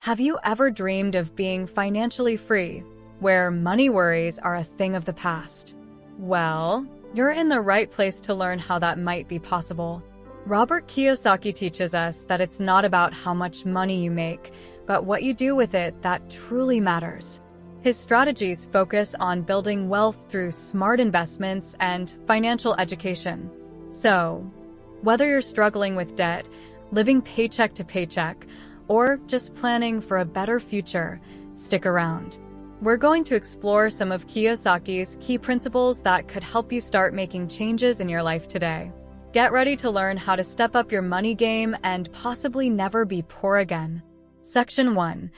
Have you ever dreamed of being financially free, where money worries are a thing of the past? Well, you're in the right place to learn how that might be possible. Robert Kiyosaki teaches us that it's not about how much money you make, but what you do with it that truly matters. His strategies focus on building wealth through smart investments and financial education. So, whether you're struggling with debt, living paycheck to paycheck, or just planning for a better future, stick around. We're going to explore some of Kiyosaki's key principles that could help you start making changes in your life today. Get ready to learn how to step up your money game and possibly never be poor again. Section 1.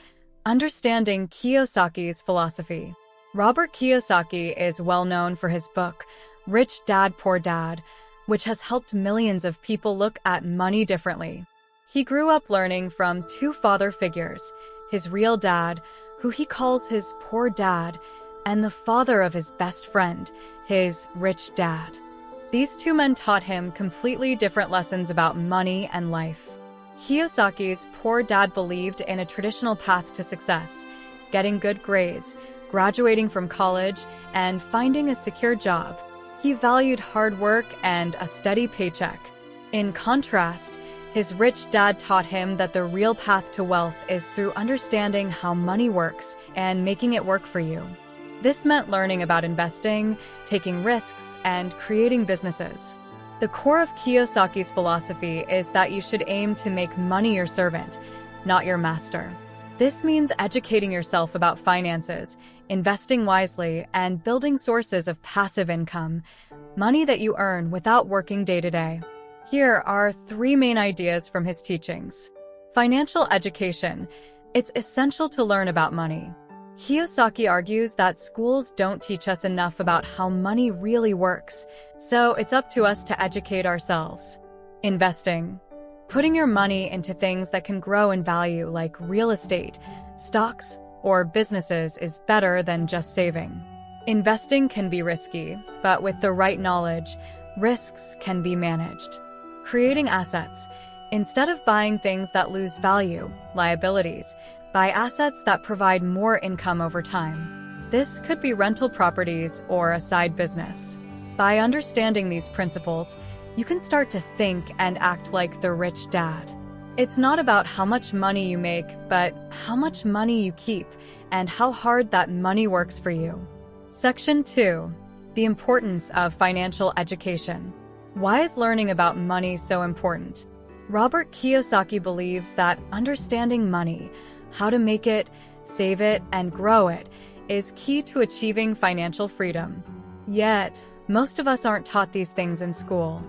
Understanding Kiyosaki's philosophy. Robert Kiyosaki is well known for his book, Rich Dad, Poor Dad, which has helped millions of people look at money differently. He grew up learning from two father figures, his real dad, who he calls his poor dad, and the father of his best friend, his rich dad. These two men taught him completely different lessons about money and life. Kiyosaki's poor dad believed in a traditional path to success, getting good grades, graduating from college, and finding a secure job. He valued hard work and a steady paycheck. In contrast, his rich dad taught him that the real path to wealth is through understanding how money works and making it work for you. This meant learning about investing, taking risks, and creating businesses. The core of Kiyosaki's philosophy is that you should aim to make money your servant, not your master. This means educating yourself about finances, investing wisely, and building sources of passive income, money that you earn without working day to day. Here are three main ideas from his teachings. Financial education. It's essential to learn about money. Kiyosaki argues that schools don't teach us enough about how money really works, so it's up to us to educate ourselves. Investing. Putting your money into things that can grow in value like real estate, stocks, or businesses is better than just saving. Investing can be risky, but with the right knowledge, risks can be managed. Creating assets. Instead of buying things that lose value, liabilities, buy assets that provide more income over time. This could be rental properties or a side business. By understanding these principles, you can start to think and act like the rich dad. It's not about how much money you make, but how much money you keep and how hard that money works for you. Section 2. The importance of financial education. Why is learning about money so important? Robert Kiyosaki believes that understanding money, how to make it, save it, and grow it, is key to achieving financial freedom. Yet, most of us aren't taught these things in school.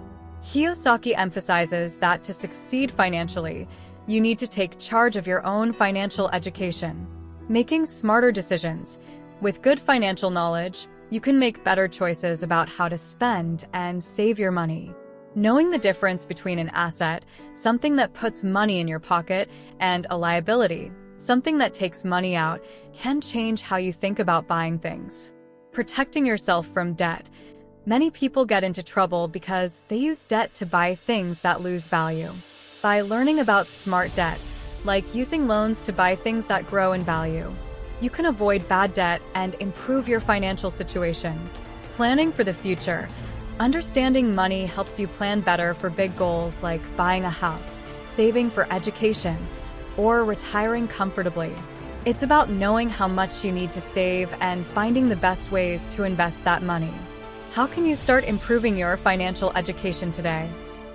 Kiyosaki emphasizes that to succeed financially, you need to take charge of your own financial education. Making smarter decisions. With good financial knowledge, you can make better choices about how to spend and save your money. Knowing the difference between an asset, something that puts money in your pocket, and a liability, something that takes money out, can change how you think about buying things. Protecting yourself from debt. Many people get into trouble because they use debt to buy things that lose value. By learning about smart debt, like using loans to buy things that grow in value, you can avoid bad debt and improve your financial situation. Planning for the future. Understanding money helps you plan better for big goals like buying a house, saving for education, or retiring comfortably. It's about knowing how much you need to save and finding the best ways to invest that money. How can you start improving your financial education today?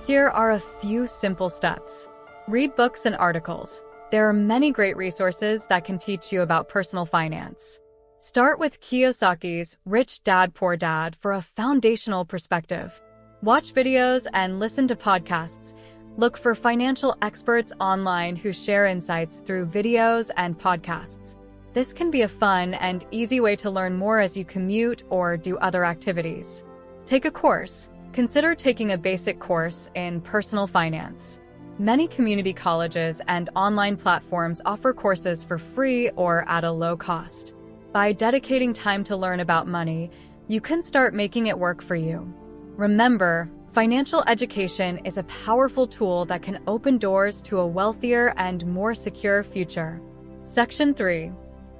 Here are a few simple steps. Read books and articles. There are many great resources that can teach you about personal finance. Start with Kiyosaki's Rich Dad, Poor Dad for a foundational perspective. Watch videos and listen to podcasts. Look for financial experts online who share insights through videos and podcasts. This can be a fun and easy way to learn more as you commute or do other activities. Take a course. Consider taking a basic course in personal finance. Many community colleges and online platforms offer courses for free or at a low cost. By dedicating time to learn about money, you can start making it work for you. Remember, financial education is a powerful tool that can open doors to a wealthier and more secure future. Section 3.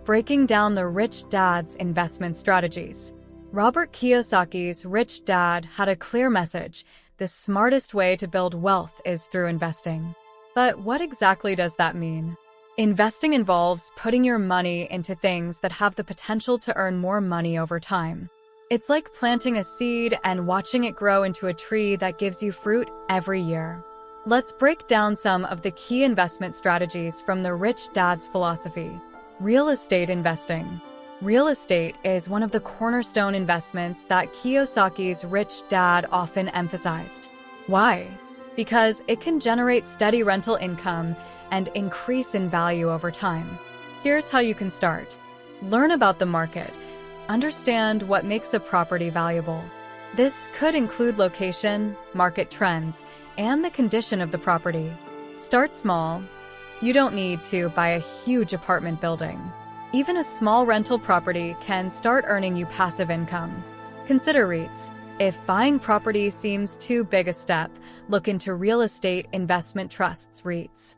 Breaking down the rich dad's investment strategies. Robert Kiyosaki's rich dad had a clear message: the smartest way to build wealth is through investing. But what exactly does that mean? Investing involves putting your money into things that have the potential to earn more money over time. It's like planting a seed and watching it grow into a tree that gives you fruit every year. Let's break down some of the key investment strategies from the rich dad's philosophy. Real estate investing. Real estate is one of the cornerstone investments that Kiyosaki's rich dad often emphasized. Why? Because it can generate steady rental income and increase in value over time. Here's how you can start. Learn about the market. Understand what makes a property valuable. This could include location, market trends, and the condition of the property. Start small. You don't need to buy a huge apartment building. Even a small rental property can start earning you passive income. Consider REITs. If buying property seems too big a step, look into real estate investment trusts REITs.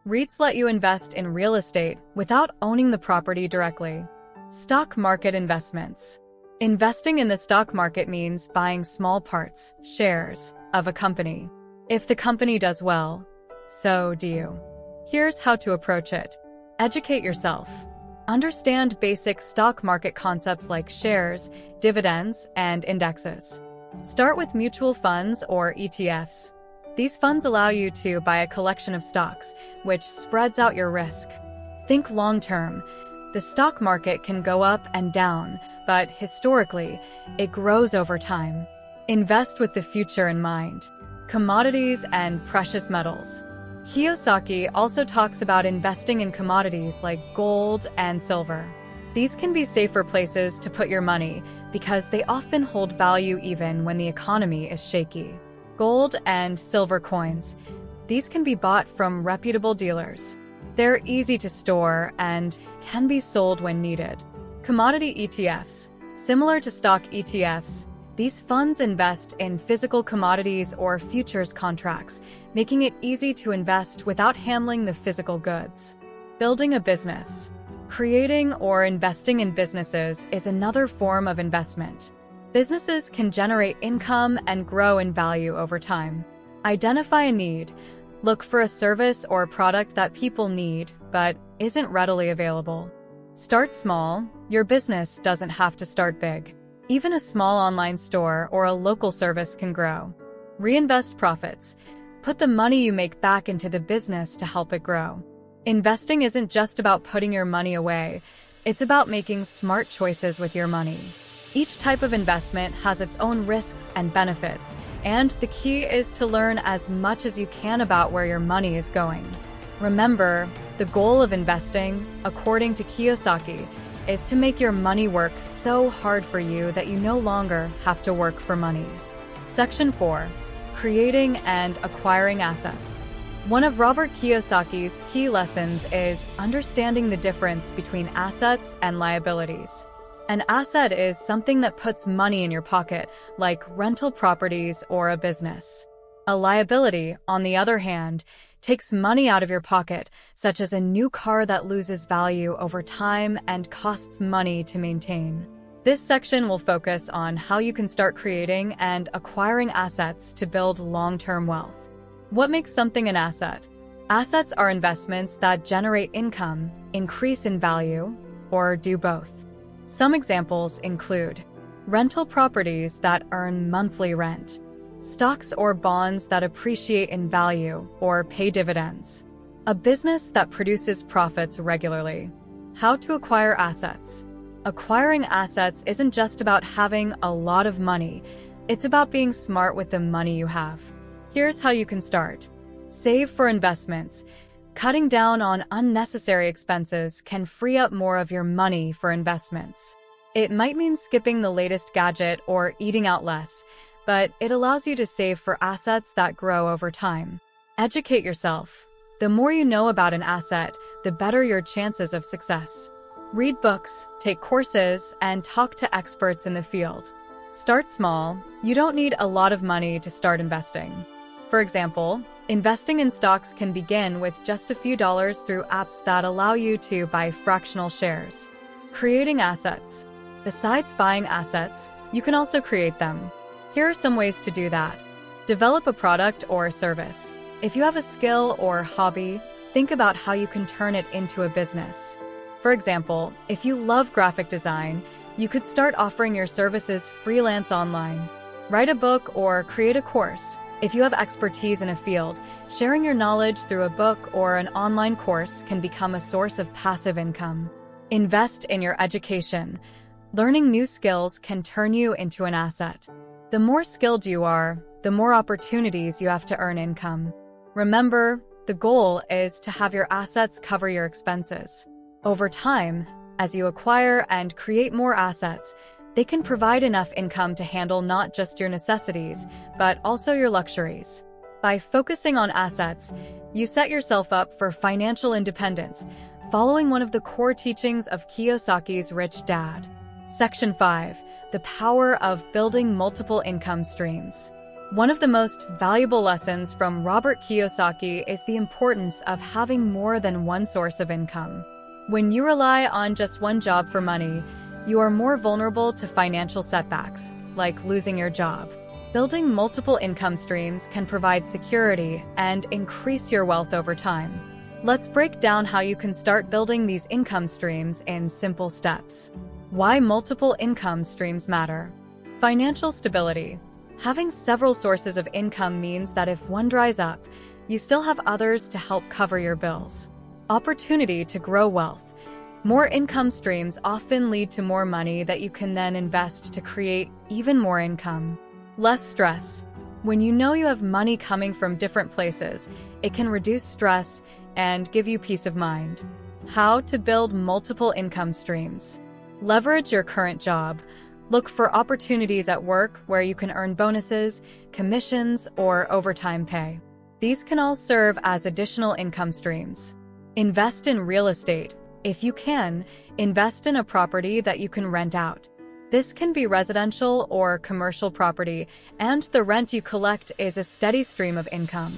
REITs let you invest in real estate without owning the property directly. Stock market investments. Investing in the stock market means buying small parts, shares, of a company. If the company does well, so do you. Here's how to approach it. Educate yourself. Understand basic stock market concepts like shares, dividends, and indexes. Start with mutual funds or ETFs. These funds allow you to buy a collection of stocks, which spreads out your risk. Think long-term. The stock market can go up and down, but historically, it grows over time. Invest with the future in mind. Commodities and precious metals. Kiyosaki also talks about investing in commodities like gold and silver. These can be safer places to put your money because they often hold value even when the economy is shaky. Gold and silver coins. These can be bought from reputable dealers. They're easy to store and can be sold when needed. Commodity ETFs. Similar to stock ETFs, these funds invest in physical commodities or futures contracts, making it easy to invest without handling the physical goods. Building a business. Creating or investing in businesses is another form of investment. Businesses can generate income and grow in value over time. Identify a need. Look for a service or product that people need but isn't readily available. Start small. Your business doesn't have to start big. Even a small online store or a local service can grow. Reinvest profits. Put the money you make back into the business to help it grow. Investing isn't just about putting your money away. It's about making smart choices with your money. Each type of investment has its own risks and benefits, and the key is to learn as much as you can about where your money is going. Remember, the goal of investing, according to Kiyosaki, is to make your money work so hard for you that you no longer have to work for money. Section 4. Creating and acquiring assets. One of Robert Kiyosaki's key lessons is understanding the difference between assets and liabilities. An asset is something that puts money in your pocket, like rental properties or a business. A liability, on the other hand, takes money out of your pocket, such as a new car that loses value over time and costs money to maintain. This section will focus on how you can start creating and acquiring assets to build long-term wealth. What makes something an asset? Assets are investments that generate income, increase in value, or do both. Some examples include rental properties that earn monthly rent, stocks or bonds that appreciate in value or pay dividends, a business that produces profits regularly. How to acquire assets. Acquiring assets isn't just about having a lot of money, it's about being smart with the money you have. Here's how you can start. Save for investments. Cutting down on unnecessary expenses can free up more of your money for investments. It might mean skipping the latest gadget or eating out less, but it allows you to save for assets that grow over time. Educate yourself. The more you know about an asset, the better your chances of success. Read books, take courses, and talk to experts in the field. Start small. You don't need a lot of money to start investing. For example, investing in stocks can begin with just a few dollars through apps that allow you to buy fractional shares. Creating assets. Besides buying assets, you can also create them. Here are some ways to do that. Develop a product or service. If you have a skill or hobby, think about how you can turn it into a business. For example, if you love graphic design, you could start offering your services freelance online. Write a book or create a course. If you have expertise in a field, sharing your knowledge through a book or an online course can become a source of passive income. Invest in your education. Learning new skills can turn you into an asset. The more skilled you are, the more opportunities you have to earn income. Remember, the goal is to have your assets cover your expenses. Over time, as you acquire and create more assets, they can provide enough income to handle not just your necessities, but also your luxuries. By focusing on assets, you set yourself up for financial independence, following one of the core teachings of Kiyosaki's Rich Dad. Section 5. The power of building multiple income streams. One of the most valuable lessons from Robert Kiyosaki is the importance of having more than one source of income. When you rely on just one job for money, you are more vulnerable to financial setbacks, like losing your job. Building multiple income streams can provide security and increase your wealth over time. Let's break down how you can start building these income streams in simple steps. Why multiple income streams matter. Financial stability. Having several sources of income means that if one dries up, you still have others to help cover your bills. Opportunity to grow wealth. More income streams often lead to more money that you can then invest to create even more income. Less stress. When you know you have money coming from different places, it can reduce stress and give you peace of mind. How to build multiple income streams. Leverage your current job. Look for opportunities at work where you can earn bonuses, commissions, or overtime pay. These can all serve as additional income streams. Invest in real estate. If you can, invest in a property that you can rent out. This can be residential or commercial property, and the rent you collect is a steady stream of income.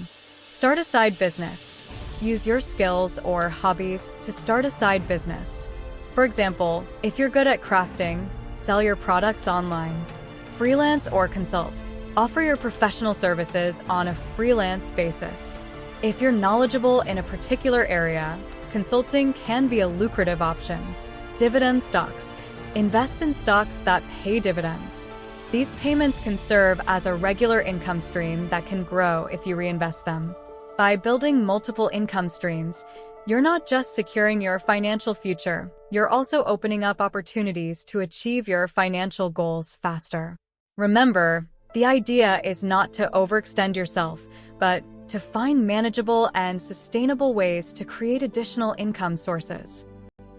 Start a side business. Use your skills or hobbies to start a side business. For example, if you're good at crafting, sell your products online. Freelance or consult. Offer your professional services on a freelance basis. If you're knowledgeable in a particular area, consulting can be a lucrative option. Dividend stocks. Invest in stocks that pay dividends. These payments can serve as a regular income stream that can grow if you reinvest them. By building multiple income streams, you're not just securing your financial future, you're also opening up opportunities to achieve your financial goals faster. Remember, the idea is not to overextend yourself, but to find manageable and sustainable ways to create additional income sources.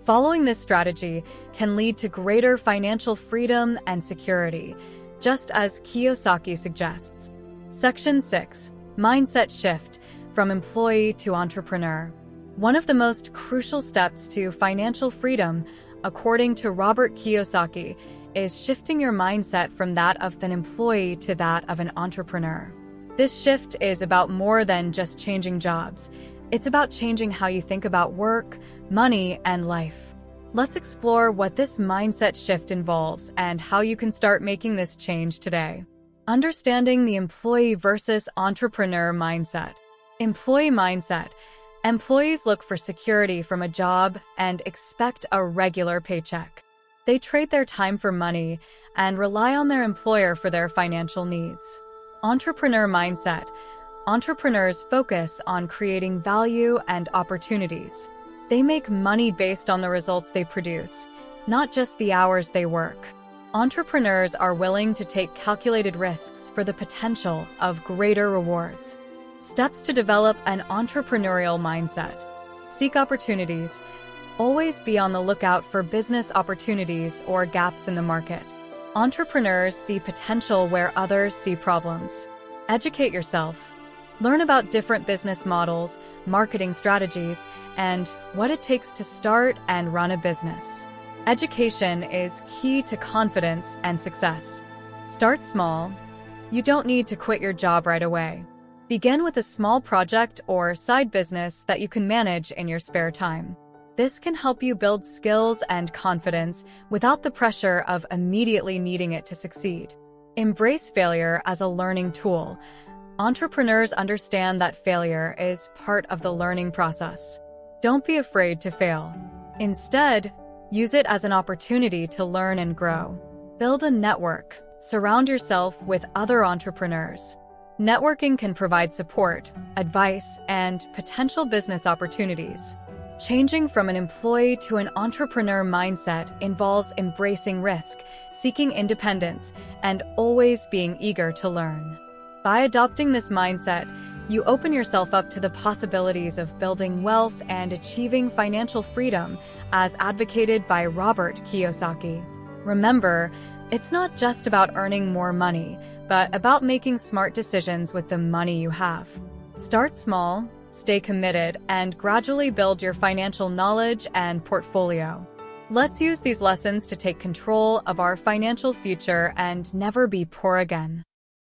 Following this strategy can lead to greater financial freedom and security, just as Kiyosaki suggests. Section 6. Mindset shift from employee to entrepreneur. One of the most crucial steps to financial freedom, according to Robert Kiyosaki, is shifting your mindset from that of an employee to that of an entrepreneur. This shift is about more than just changing jobs. It's about changing how you think about work, money, and life. Let's explore what this mindset shift involves and how you can start making this change today. Understanding the employee versus entrepreneur mindset. Employee mindset. Employees look for security from a job and expect a regular paycheck. They trade their time for money and rely on their employer for their financial needs. Entrepreneur mindset. Entrepreneurs focus on creating value and opportunities. They make money based on the results they produce, not just the hours they work. Entrepreneurs are willing to take calculated risks for the potential of greater rewards. Steps to develop an entrepreneurial mindset. Seek opportunities. Always be on the lookout for business opportunities or gaps in the market. Entrepreneurs see potential where others see problems. Educate yourself. Learn about different business models, marketing strategies, and what it takes to start and run a business. Education is key to confidence and success. Start small. You don't need to quit your job right away. Begin with a small project or side business that you can manage in your spare time. This can help you build skills and confidence without the pressure of immediately needing it to succeed. Embrace failure as a learning tool. Entrepreneurs understand that failure is part of the learning process. Don't be afraid to fail. Instead, use it as an opportunity to learn and grow. Build a network. Surround yourself with other entrepreneurs. Networking can provide support, advice, and potential business opportunities. Changing from an employee to an entrepreneur mindset involves embracing risk, seeking independence, and always being eager to learn. By adopting this mindset, you open yourself up to the possibilities of building wealth and achieving financial freedom, as advocated by Robert Kiyosaki. Remember, it's not just about earning more money, but about making smart decisions with the money you have. Start small, stay committed, and gradually build your financial knowledge and portfolio. Let's use these lessons to take control of our financial future and never be poor again.